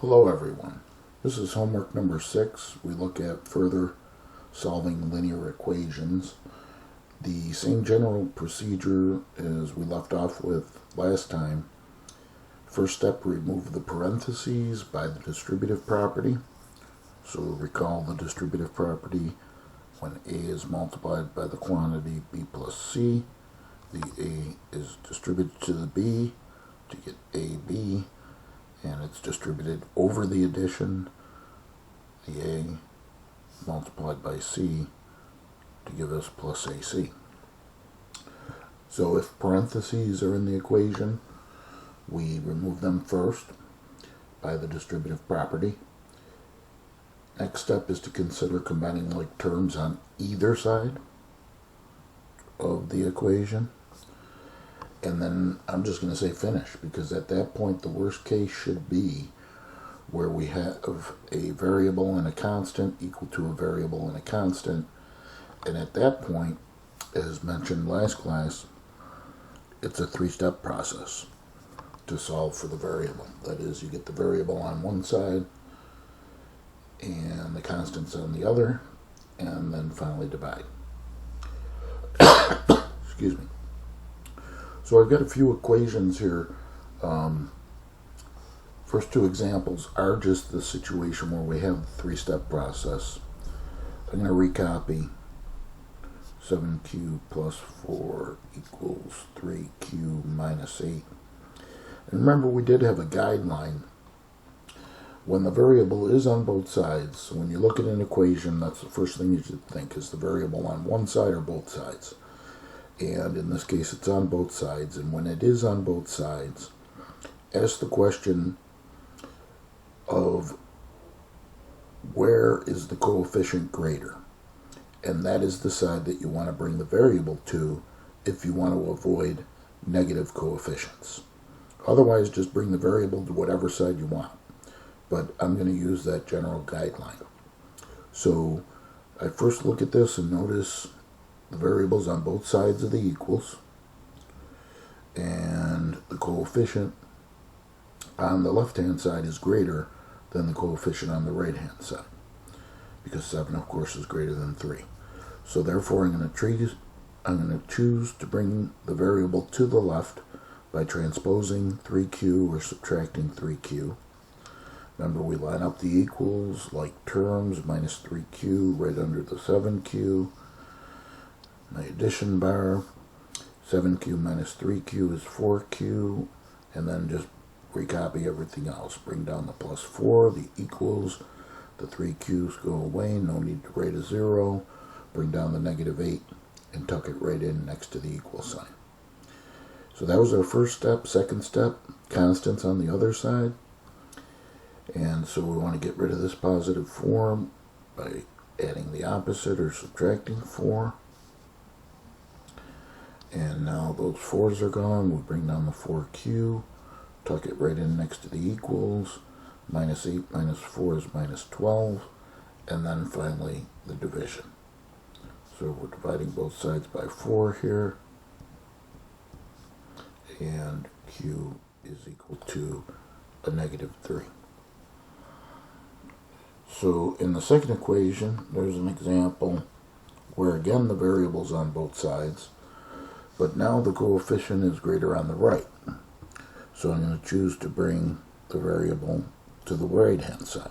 Hello everyone. This is homework number 6. We look at further solving linear equations. The same general procedure as we left off with last time. First step, remove the parentheses by the distributive property. So recall the distributive property: when A is multiplied by the quantity B plus C, the A is distributed to the B to get AB, and it's distributed over the addition, the A multiplied by C, to give us plus AC. So if parentheses are in the equation, we remove them first by the distributive property. Next step is to consider combining like terms on either side of the equation. And then I'm just going to say finish, because at that point the worst case should be where we have a variable and a constant equal to a variable and a constant. And at that point, as mentioned last class, it's a three-step process to solve for the variable. That is, you get the variable on one side and the constants on the other, and then finally divide. Excuse me. So I've got a few equations here. First two examples are just the situation where we have the three-step process. I'm going to recopy 7q plus 4 equals 3q minus 8. And remember, we did have a guideline. When the variable is on both sides, so when you look at an equation, that's the first thing you should think: is the variable on one side or both sides? And in this case, it's on both sides. And when it is on both sides, ask the question of where is the coefficient greater? And that is the side that you want to bring the variable to if you want to avoid negative coefficients. Otherwise, just bring the variable to whatever side you want. But I'm going to use that general guideline. So I first look at this and notice the variables on both sides of the equals, and the coefficient on the left-hand side is greater than the coefficient on the right-hand side, because 7, of course, is greater than 3. So therefore, I'm going to choose to bring the variable to the left by transposing 3q or subtracting 3q. Remember, we line up the equals like terms: minus 3q right under the 7q. My addition bar, 7q minus 3q is 4q, and then just recopy everything else. Bring down the plus 4, the equals, the 3q's go away, no need to write a 0. Bring down the negative 8 and tuck it right in next to the equal sign. So that was our first step. Second step, constants on the other side. And so we want to get rid of this positive 4 by adding the opposite or subtracting 4. And now those 4's are gone. We bring down the 4q, tuck it right in next to the equals. Minus 8 minus 4 is minus 12. And then finally the division. So we're dividing both sides by 4 here. And q is equal to a negative 3. So in the second equation, there's an example where again the variable's on both sides, but now the coefficient is greater on the right. So I'm going to choose to bring the variable to the right-hand side.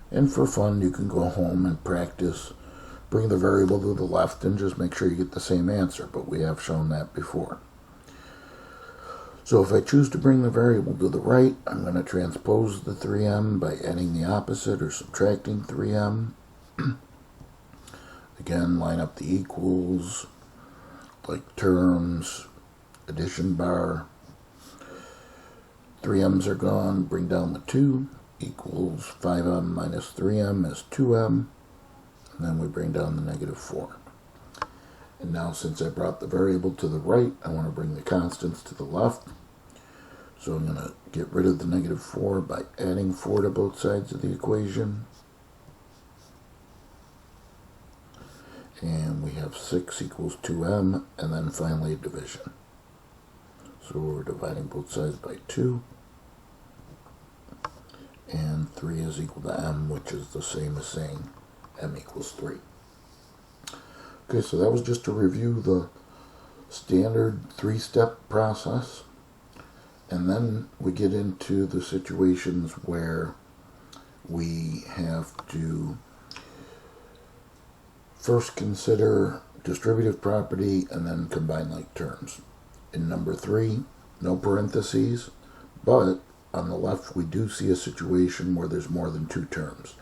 And for fun, you can go home and practice. Bring the variable to the left and just make sure you get the same answer, but we have shown that before. So if I choose to bring the variable to the right, I'm going to transpose the 3m by adding the opposite or subtracting 3m. Again, line up the equals like terms, addition bar. 3m's are gone, bring down the 2, equals 5m minus 3m is 2m, and then we bring down the negative 4. And now, since I brought the variable to the right, I want to bring the constants to the left. So I'm going to get rid of the negative 4 by adding 4 to both sides of the equation. And we have 6 equals 2m, and then finally division. So we're dividing both sides by 2. and 3 is equal to m, which is the same as saying m equals 3. Okay, so that was just to review the standard 3-step process. And then we get into the situations where we have to first consider distributive property and then combine like terms. In number 3, no parentheses, but on the left we do see a situation where there's more than 2 terms.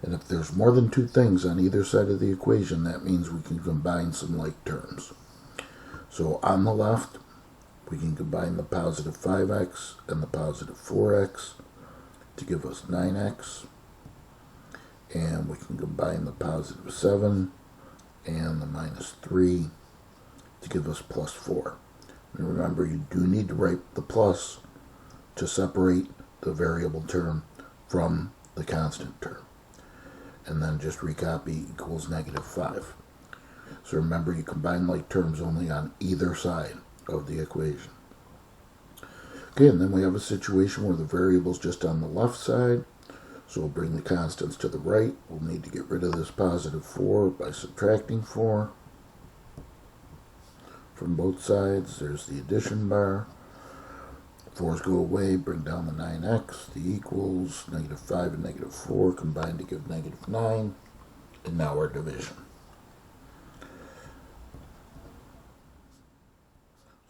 And if there's more than 2 things on either side of the equation, that means we can combine some like terms. So on the left, we can combine the positive 5x and the positive 4x to give us 9x. And we can combine the positive 7 and the minus 3 to give us plus 4. And remember, you do need to write the plus to separate the variable term from the constant term. And then just recopy equals negative 5. So remember, you combine like terms only on either side of the equation. Okay, and then we have a situation where the variable's just on the left side. So we'll bring the constants to the right. We'll need to get rid of this positive 4 by subtracting 4 from both sides. There's the addition bar. 4's go away, bring down the 9x. The equals negative 5 and negative 4 combine to give negative 9. And now our division.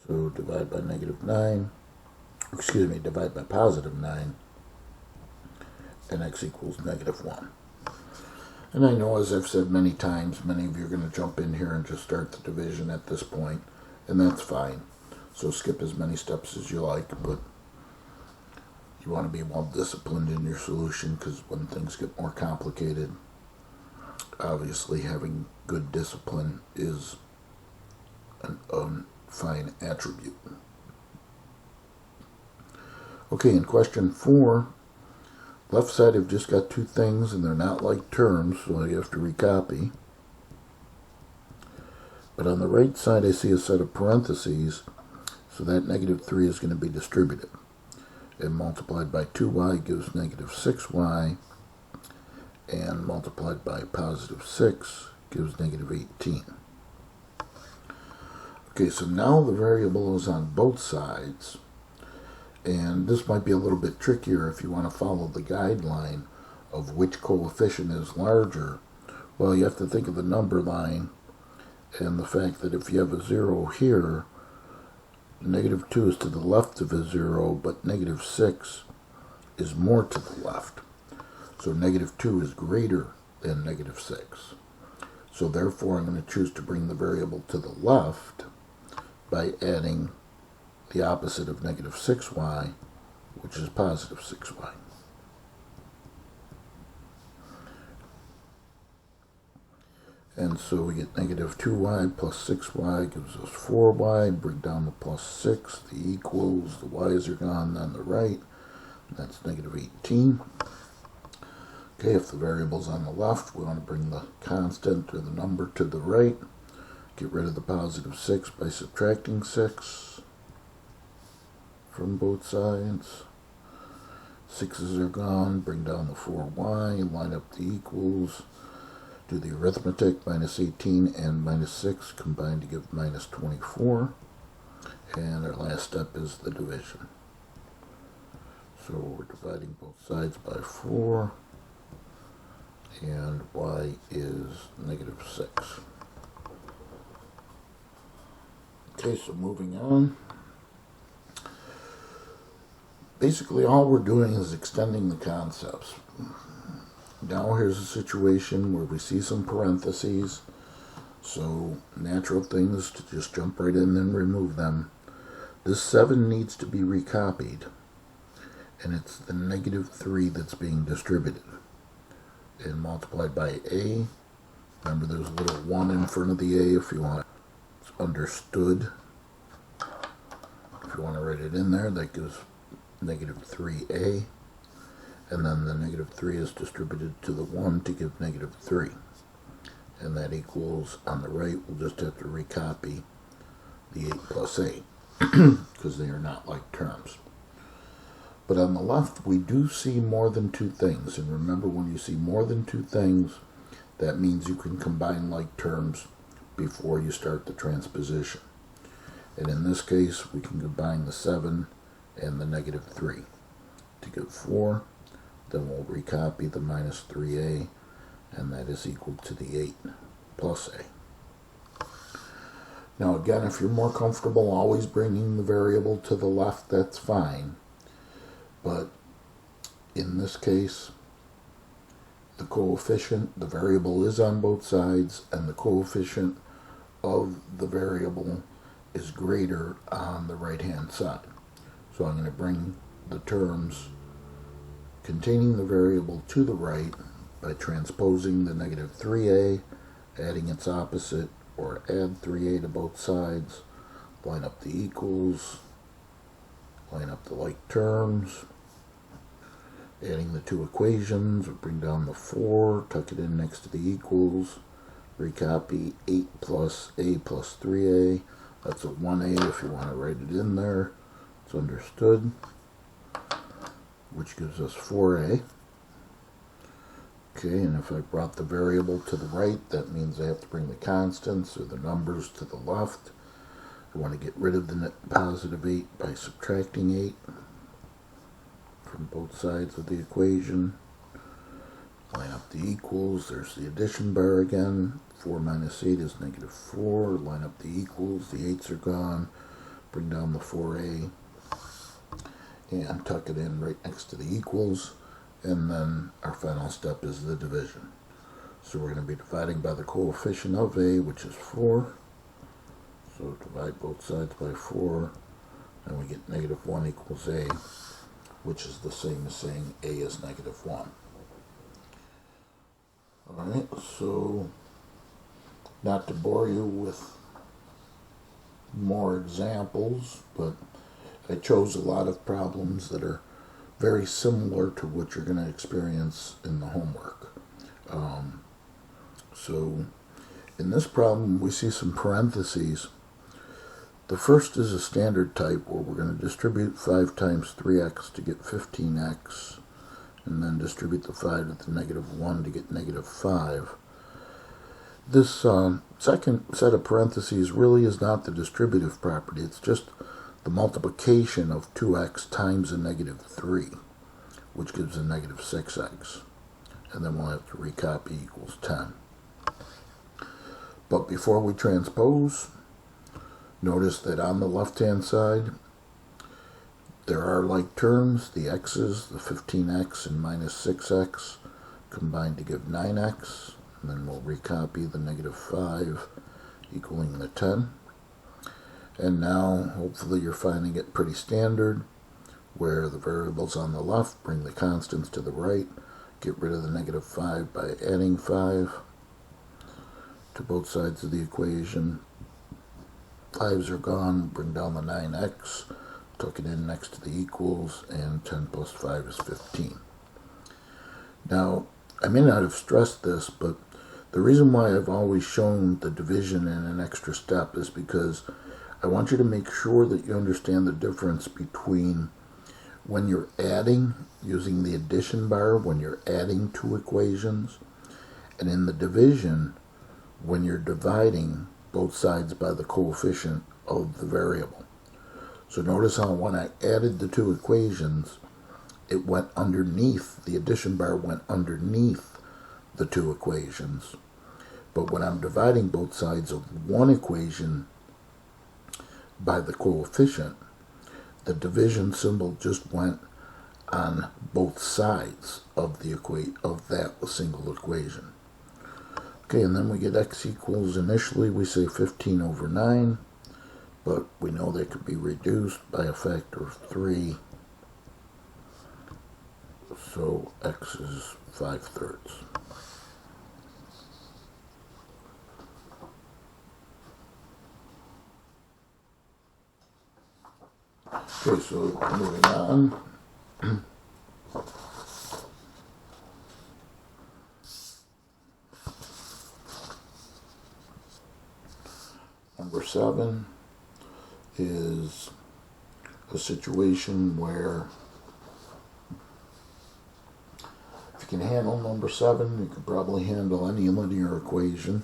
So divide by negative 9. Divide by positive 9. And x equals negative 1. And I know, as I've said many times, many of you are going to jump in here and just start the division at this point, and that's fine. So skip as many steps as you like, but you want to be well disciplined in your solution, because when things get more complicated, obviously having good discipline is a fine attribute. Okay, in question 4, left side have just got 2 things and they're not like terms, so you have to recopy. But on the right side I see a set of parentheses, so that negative 3 is going to be distributive. And multiplied by 2y gives negative 6y, and multiplied by positive 6 gives negative 18. Okay, so now the variable is on both sides. And this might be a little bit trickier if you want to follow the guideline of which coefficient is larger. Well, you have to think of the number line and the fact that if you have a 0 here, negative 2 is to the left of a 0, but negative 6 is more to the left. So negative 2 is greater than negative 6. So therefore I'm going to choose to bring the variable to the left by adding the opposite of negative 6y, which is positive 6y. And so we get negative 2y plus 6y gives us 4y. Bring down the plus 6, the equals, the y's are gone on the right. That's negative 18. Okay, if the variable's on the left, we want to bring the constant or the number to the right. Get rid of the positive 6 by subtracting 6 from both sides. 6's are gone. Bring down the 4y. Line up the equals. Do the arithmetic. Minus 18 and minus 6 combine to give minus 24. And our last step is the division. So we're dividing both sides by 4. And y is negative 6. Okay, so moving on. Basically, all we're doing is extending the concepts. Now here's a situation where we see some parentheses. So natural thing is to just jump right in and remove them. This 7 needs to be recopied. And it's the negative 3 that's being distributed. And multiplied by a. Remember, there's a little 1 in front of the a if you want it. It's understood. If you want to write it in there, that gives negative 3a. And then the negative 3 is distributed to the 1 to give negative 3. And that equals, on the right, we'll just have to recopy the 8 plus a, because they are not like terms. But on the left, we do see more than two things. And remember, when you see more than two things, that means you can combine like terms before you start the transposition. And in this case, we can combine the 7 and the negative 3 to get 4. Then we'll recopy the minus 3a, and that is equal to the 8 plus a. Now again, if you're more comfortable always bringing the variable to the left, that's fine. But in this case, the coefficient, the variable is on both sides, and the coefficient of the variable is greater on the right-hand side. So I'm going to bring the terms containing the variable to the right by transposing the negative 3a, adding its opposite, or add 3a to both sides, line up the equals, line up the like terms, adding the two equations, bring down the 4, tuck it in next to the equals, recopy 8 plus a plus 3a, that's a 1a if you want to write it in there, it's understood, which gives us 4a. Okay, and if I brought the variable to the right, that means I have to bring the constants or the numbers to the left. I want to get rid of the positive 8 by subtracting 8 from both sides of the equation. Line up the equals, there's the addition bar again. 4 minus 8 is negative 4. Line up the equals, the 8's are gone. Bring down the 4a and tuck it in right next to the equals. And then our final step is the division. So we're going to be dividing by the coefficient of a, which is 4. So divide both sides by 4, and we get negative 1 equals a, which is the same as saying a is negative 1. Alright, so not to bore you with more examples, but I chose a lot of problems that are very similar to what you're going to experience in the homework. So in this problem, we see some parentheses. The first is a standard type where we're going to distribute 5 times 3x to get 15x, and then distribute the 5 to the negative 1 to get negative 5. This second set of parentheses really is not the distributive property, it's just the multiplication of 2x times a negative 3, which gives a negative 6x. And then we'll have to recopy equals 10. But before we transpose, notice that on the left-hand side, there are like terms, the x's, the 15x and minus 6x, combined to give 9x. And then we'll recopy the negative 5 equaling the 10. And now, hopefully you're finding it pretty standard, where the variables on the left bring the constants to the right, get rid of the negative 5 by adding 5 to both sides of the equation. 5's are gone, bring down the 9x, tuck it in next to the equals, and 10 plus 5 is 15. Now, I may not have stressed this, but the reason why I've always shown the division in an extra step is because I want you to make sure that you understand the difference between when you're adding, using the addition bar, when you're adding two equations, and in the division, when you're dividing both sides by the coefficient of the variable. So notice how when I added the two equations, it went underneath, the addition bar went underneath the two equations. But when I'm dividing both sides of one equation by the coefficient, the division symbol just went on both sides of the that single equation. Okay, and then we get x equals, initially we say 15 over 9, but we know that could be reduced by a factor of 3, so x is 5/3. Okay, so moving on. Number 7 is a situation where you can handle number 7, you can probably handle any linear equation,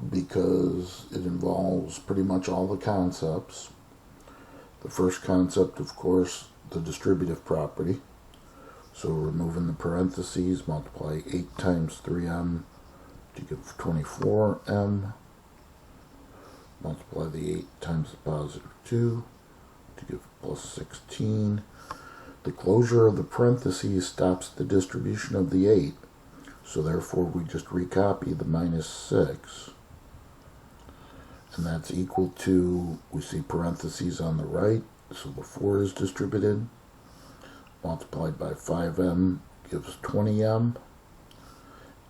because it involves pretty much all the concepts. The first concept, of course, the distributive property. So removing the parentheses, multiply 8 times 3m to give 24m. Multiply the 8 times the positive 2 to give plus 16. The closure of the parentheses stops the distribution of the 8. So therefore we just recopy the minus 6. And that's equal to, we see parentheses on the right, so the 4 is distributed. Multiplied by 5m gives 20m.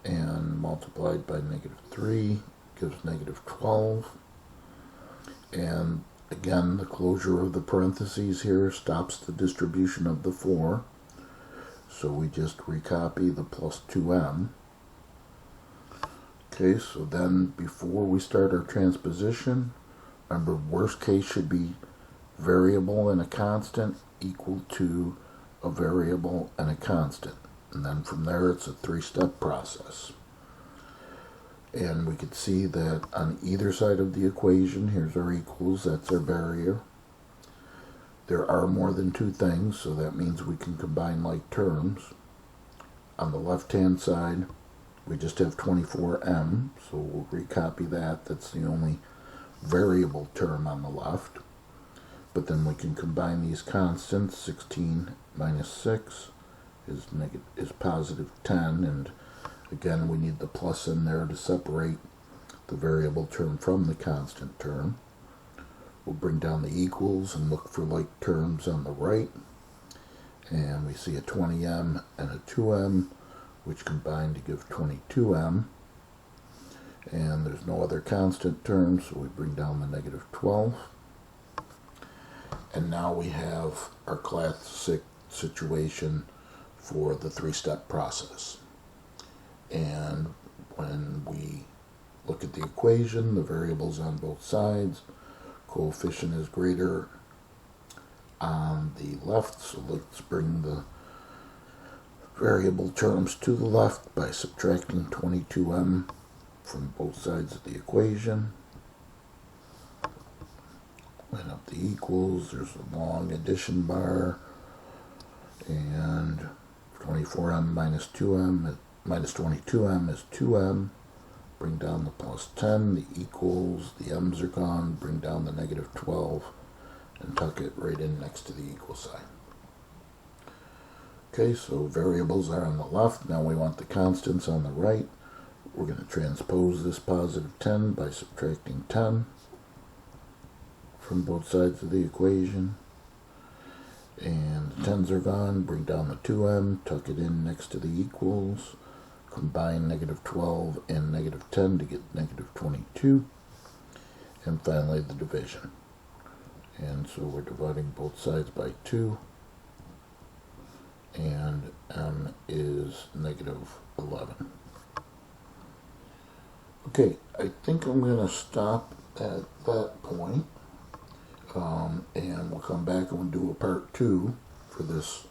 And multiplied by negative 3 gives negative 12. And again, the closure of the parentheses here stops the distribution of the 4. So we just recopy the plus 2m. Okay, so then before we start our transposition, remember worst case should be variable and a constant equal to a variable and a constant. And then from there it's a 3-step process. And we could see that on either side of the equation, here's our equals, that's our barrier. There are more than 2 things, so that means we can combine like terms. On the left-hand side, we just have 24m, so we'll recopy that. That's the only variable term on the left. But then we can combine these constants. 16 minus 6 is positive 10, and again we need the plus in there to separate the variable term from the constant term. We'll bring down the equals and look for like terms on the right, and we see a 20m and a 2m, which combine to give 22m, and there's no other constant terms, so we bring down the negative 12. And now we have our classic situation for the 3-step process. And when we look at the equation, the variables on both sides, coefficient is greater on the left, so let's bring the variable terms to the left by subtracting 22m from both sides of the equation. Line up the equals, there's a long addition bar, and 24m minus 2m, minus 22m is 2m. Bring down the plus 10, the equals, the m's are gone, bring down the negative 12, and tuck it right in next to the equal sign. Okay, so variables are on the left, now we want the constants on the right. We're going to transpose this positive 10 by subtracting 10 from both sides of the equation. And the 10's are gone, bring down the 2m, tuck it in next to the equals, combine negative 12 and negative 10 to get negative 22, and finally the division. And so we're dividing both sides by 2, and m is negative 11. Okay, I think I'm going to stop at that point. And we'll come back and we'll do a part 2 for this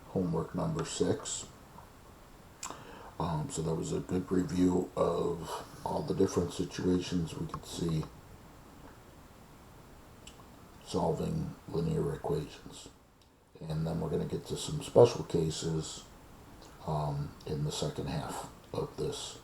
homework number 6. So that was a good review of all the different situations we could see solving linear equations. And then we're going to get to some special cases in the second half of this